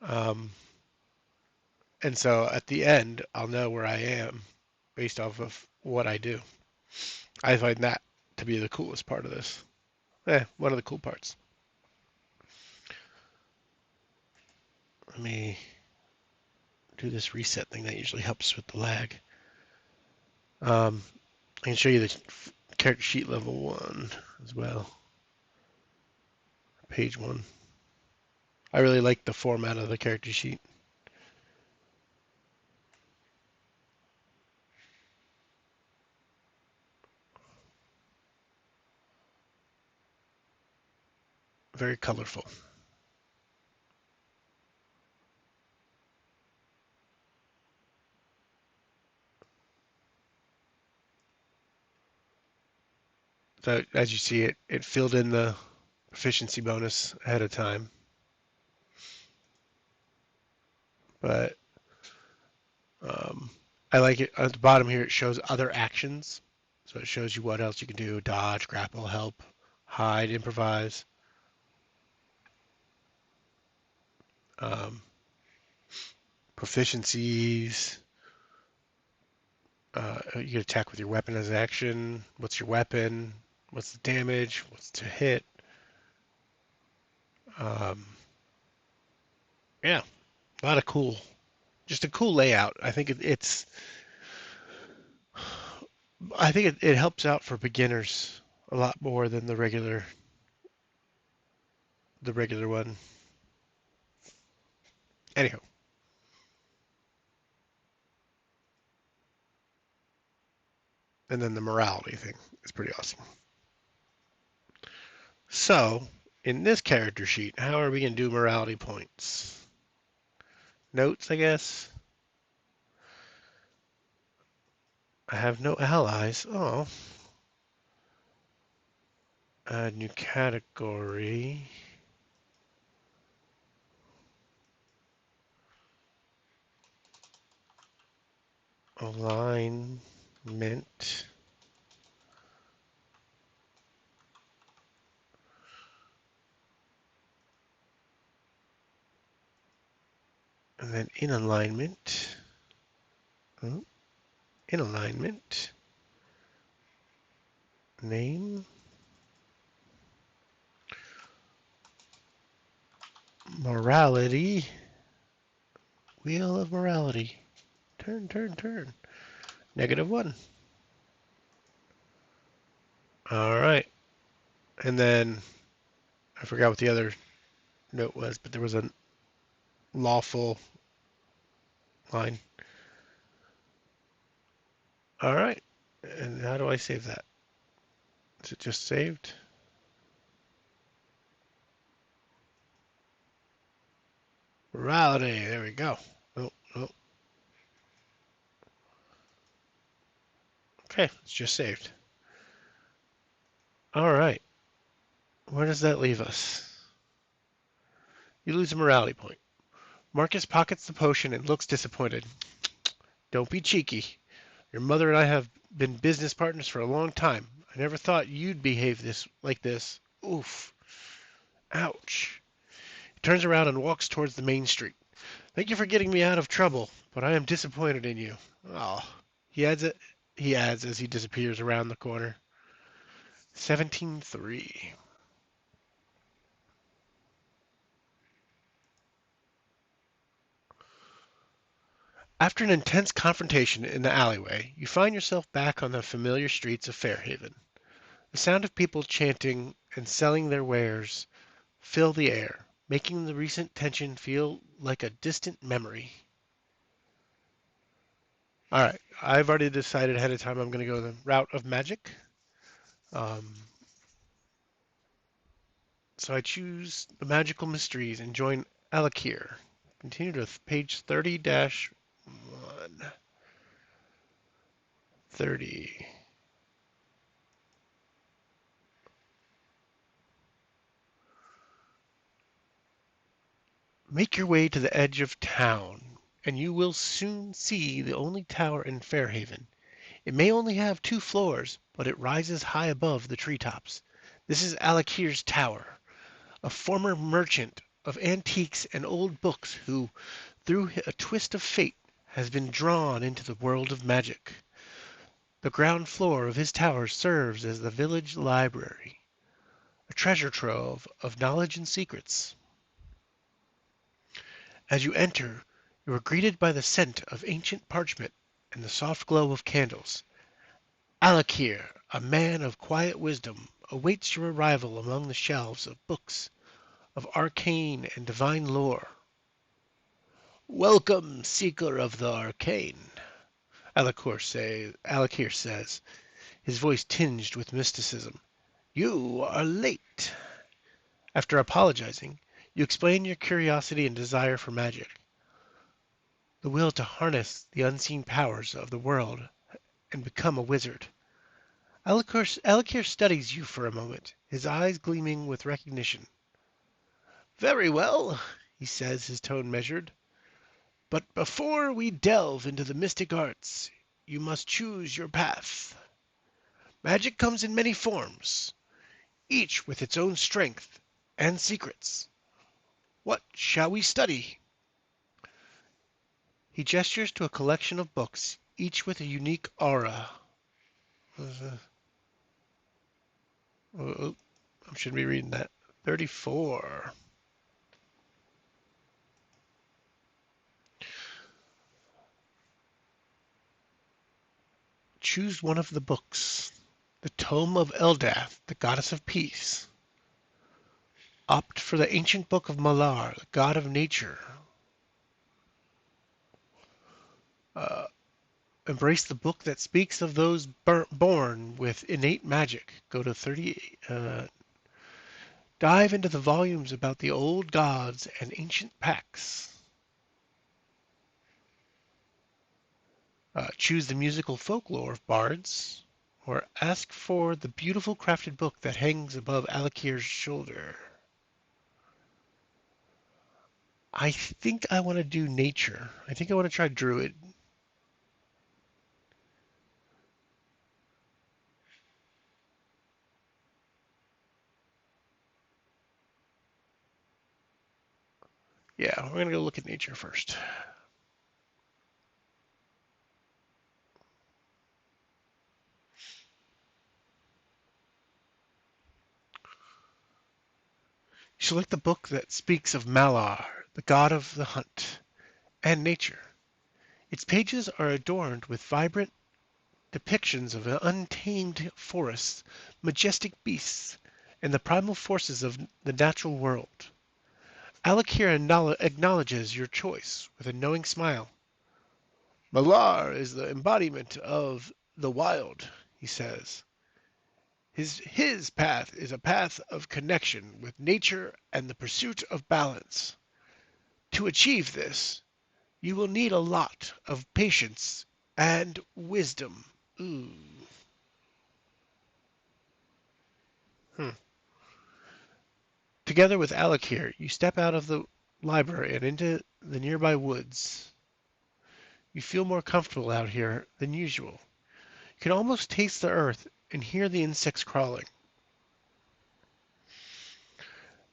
Um, and so at the end, I'll know where I am based off of what I do. I find that to be the coolest part of this. One of the cool parts. Let me do this reset thing that usually helps with the lag. I can show you the character sheet level 1 as well. Page 1. I really like the format of the character sheet. Very colorful. So as you see, it filled in the proficiency bonus ahead of time. But I like it. At the bottom here, it shows other actions. So it shows you what else you can do: dodge, grapple, help, hide, improvise. Um, Proficiencies. You can attack with your weapon as an action. What's your weapon? What's the damage? What's to hit? Um, yeah, a lot of cool. Just a cool layout. I think it's. I think it helps out for beginners a lot more than the regular one. Anyhow, and then the morality thing is pretty awesome. So, in this character sheet, how are we going to do morality points? Notes, I guess. I have no allies. Oh. Add new category. Alignment. And then in alignment. Oh, in alignment. Name. Morality. Wheel of morality. Turn, turn, turn. -1. All right. And then I forgot what the other note was, but there was a lawful line. All right. And how do I save that? Is it just saved? Morality. There we go. Oh, oh. Okay, it's just saved. All right. Where does that leave us? You lose a morality point. Marcus pockets the potion and looks disappointed. Don't be cheeky. Your mother and I have been business partners for a long time. I never thought you'd behave like this. Oof. Ouch. He turns around and walks towards the main street. Thank you for getting me out of trouble, but I am disappointed in you. Oh. He adds as he disappears around the corner. 17-3. After an intense confrontation in the alleyway, you find yourself back on the familiar streets of Fairhaven. The sound of people chanting and selling their wares fill the air, making the recent tension feel like a distant memory. All right, I've already decided ahead of time I'm going to go the route of magic. Um, so I choose the magical mysteries and join Alakir. Continue to page 30-1. 30. Make your way to the edge of town, and you will soon see the only tower in Fairhaven. It may only have 2 floors, but it rises high above the treetops. This is Alakir's tower. A former merchant of antiques and old books who, through a twist of fate, has been drawn into the world of magic. The ground floor of his tower serves as the village library, a treasure trove of knowledge and secrets. As you enter, you are greeted by the scent of ancient parchment and the soft glow of candles. Alakir, a man of quiet wisdom, awaits your arrival among the shelves of books of arcane and divine lore. Welcome, seeker of the arcane, Alakir says, his voice tinged with mysticism. You are late. After apologizing, you explain your curiosity and desire for magic, the will to harness the unseen powers of the world and become a wizard. Alakir studies you for a moment, his eyes gleaming with recognition. Very well, he says, his tone measured. But before we delve into the mystic arts, you must choose your path. Magic comes in many forms, each with its own strength and secrets. What shall we study? He gestures to a collection of books, each with a unique aura. Oh, I shouldn't be reading that. 34. Choose one of the books. The Tome of Eldath, the Goddess of Peace. Opt for the ancient book of Malar, the God of Nature. Uh, Embrace the book that speaks of those born with innate magic. Go to 30. Dive into the volumes about the old gods and ancient pacts. Choose the musical folklore of bards, or ask for the beautiful crafted book that hangs above Alakir's shoulder. I think I want to do nature. I think I want to try druid. Yeah, we're going to go look at nature first. Select the book that speaks of Malar, the god of the hunt, and nature. Its pages are adorned with vibrant depictions of untamed forests, majestic beasts, and the primal forces of the natural world. Alakir acknowledges your choice with a knowing smile. Malar is the embodiment of the wild, he says. His path is a path of connection with nature and the pursuit of balance. To achieve this, you will need a lot of patience and wisdom. Ooh. Hmm. Together with Alakir, you step out of the library and into the nearby woods. You feel more comfortable out here than usual. You can almost taste the earth and hear the insects crawling.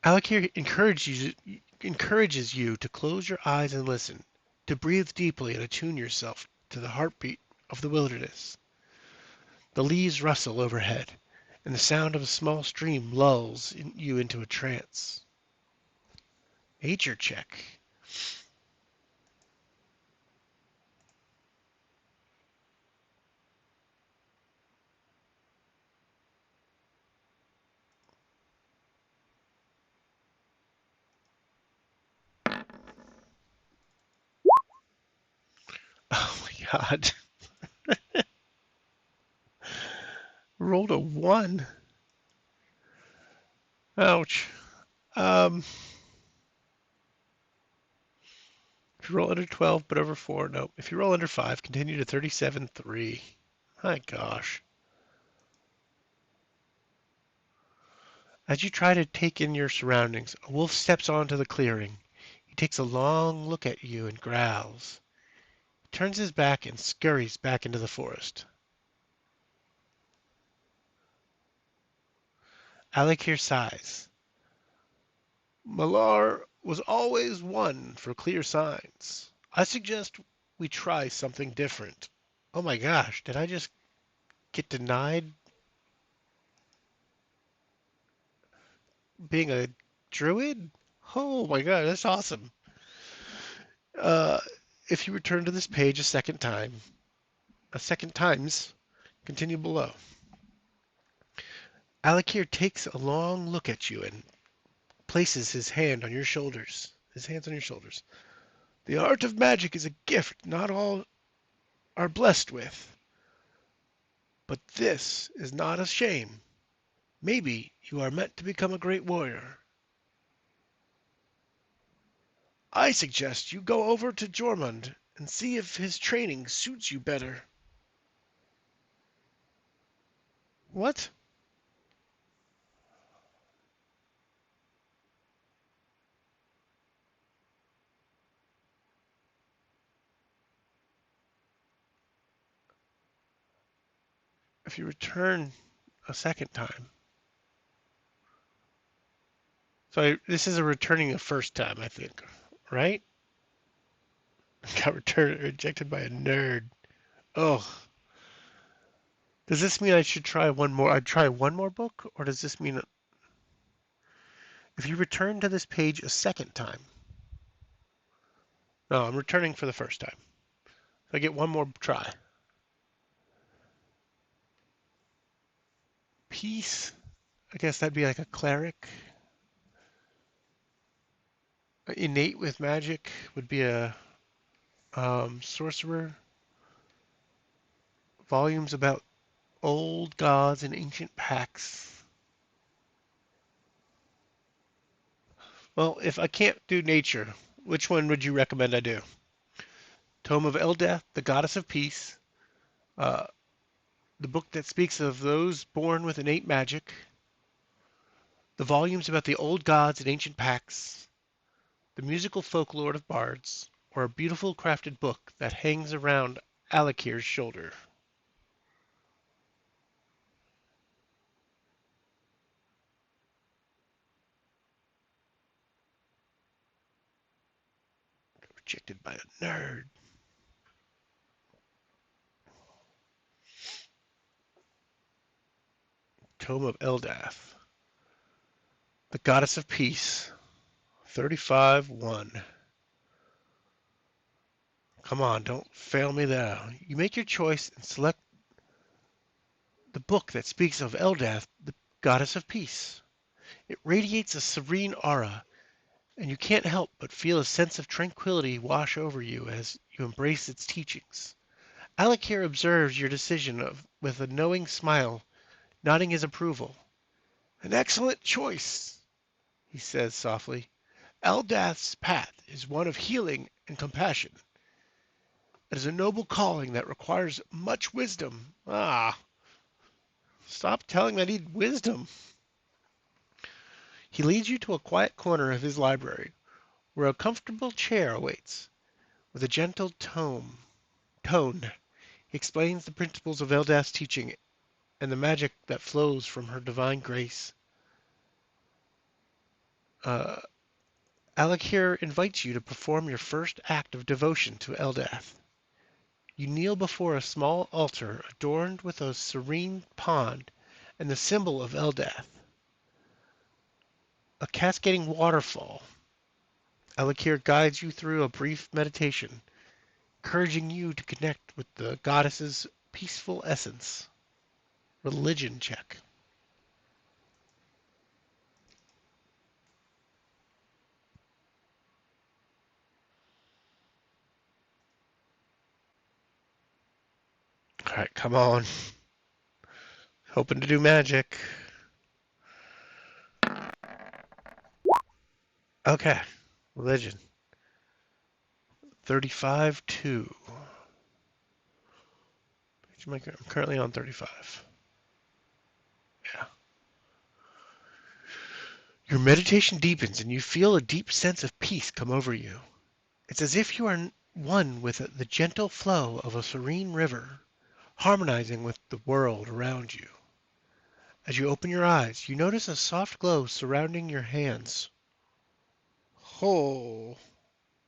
Alakir encourages you to close your eyes and listen, to breathe deeply and attune yourself to the heartbeat of the wilderness. The leaves rustle overhead, and the sound of a small stream lulls you into a trance. Nature check. Oh my god. Rolled a 1. Ouch. Um, if you roll under 12 but over 4, no. If you roll under 5, continue to 37-3. My gosh. As you try to take in your surroundings, a wolf steps onto the clearing. He takes a long look at you and growls. He turns his back and scurries back into the forest. Alakir sighs. Malar was always one for clear signs. I suggest we try something different. Oh my gosh, did I just get denied being a druid? Oh my god, that's awesome. Uh, if you return to this page a second times, continue below. Alakir takes a long look at you and places his hands on your shoulders. The art of magic is a gift not all are blessed with, but this is not a shame. Maybe you are meant to become a great warrior. I suggest you go over to Jormund and see if his training suits you better. What? If you return a second time. So this is a returning the first time, I think, right? Got rejected by a nerd. Oh, does this mean I should try one more? I'd try one more book, or does this mean if you return to this page a second time? No, I'm returning for the first time. So I get one more try. Peace. I guess that'd be like a cleric. Innate with magic would be a sorcerer. Volumes about old gods and ancient pacts. Well, if I can't do nature, which one would you recommend I do? Tome of Eldeth, the Goddess of Peace, uh, the book that speaks of those born with innate magic, the volumes about the old gods and ancient pacts, the musical folklore of bards, or a beautiful crafted book that hangs around Alakir's shoulder. Rejected by a nerd. Tome of Eldath, the Goddess of Peace, 35-1. Come on, don't fail me there. You make your choice and select the book that speaks of Eldath, the Goddess of Peace. It radiates a serene aura, and you can't help but feel a sense of tranquility wash over you as you embrace its teachings. Alakir observes your decision with a knowing smile, nodding his approval. An excellent choice, he says softly. Eldath's path is one of healing and compassion. It is a noble calling that requires much wisdom. Ah, stop telling me I need wisdom. He leads you to a quiet corner of his library, where a comfortable chair awaits. With a gentle tone, he explains the principles of Eldath's teaching and the magic that flows from her divine grace. Uh, Alakir invites you to perform your first act of devotion to Eldath. You kneel before a small altar adorned with a serene pond and the symbol of Eldath, a cascading waterfall. Alakir guides you through a brief meditation, encouraging you to connect with the goddess's peaceful essence. Religion check. All right, come on. Hoping to do magic. Okay, religion. 35-2. I'm currently on 35. Yeah. Your meditation deepens and you feel a deep sense of peace come over you. It's as if you are one with the gentle flow of a serene river, harmonizing with the world around you. As you open your eyes, you notice a soft glow surrounding your hands. Oh.